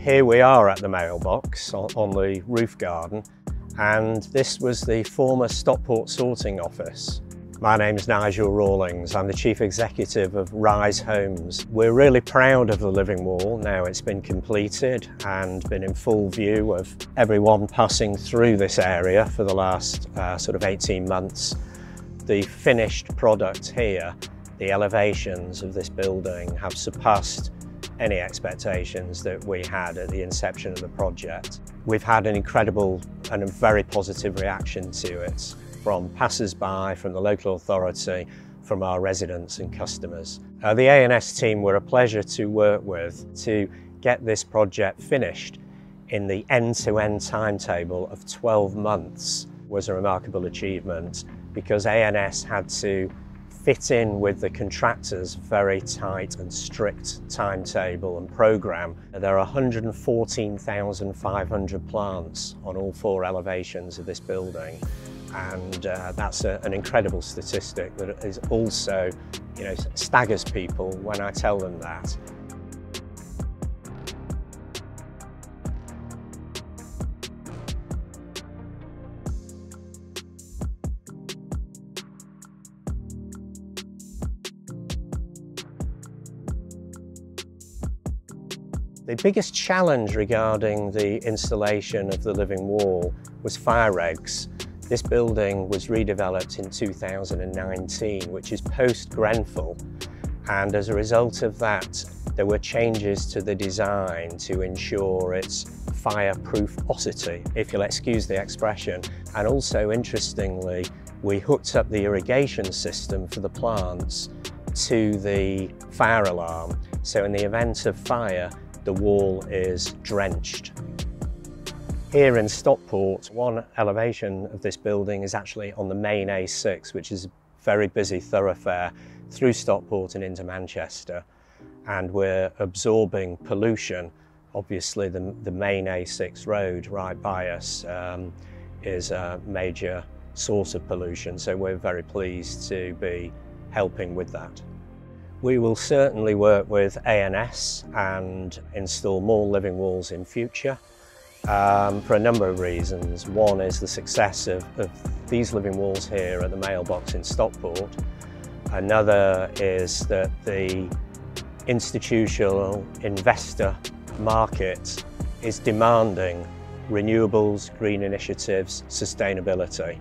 Here we are at the Mailbox on the roof garden, and this was the former Stockport sorting office. My name's Nigel Rawlings. I'm the Chief Executive of Rise Homes. We're really proud of the living wall. Now it's been completed and been in full view of everyone passing through this area for the last sort of 18 months. The finished product here, the elevations of this building have surpassed any expectations that we had at the inception of the project. We've had an incredible and a very positive reaction to it from passers-by, from the local authority, from our residents and customers. The A&S team were a pleasure to work with to get this project finished in the end-to-end timetable of 12 months was a remarkable achievement because A&S had to fit in with the contractor's very tight and strict timetable and programme. There are 114,500 plants on all 4 elevations of this building, and that's an incredible statistic that is also, staggers people when I tell them that. The biggest challenge regarding the installation of the living wall was fire regs. This building was redeveloped in 2019, which is post-Grenfell, and as a result of that there were changes to the design to ensure its fireproofosity, if you'll excuse the expression. And also, interestingly, we hooked up the irrigation system for the plants to the fire alarm, so in the event of fire the wall is drenched. Here in Stockport, one elevation of this building is actually on the main A6, which is a very busy thoroughfare through Stockport and into Manchester, and we're absorbing pollution. Obviously the main A6 road right by us is a major source of pollution, so we're very pleased to be helping with that. We will certainly work with A&S and install more living walls in future for a number of reasons. One is the success of these living walls here at the Mailbox in Stockport. Another is that the institutional investor market is demanding renewables, green initiatives, sustainability.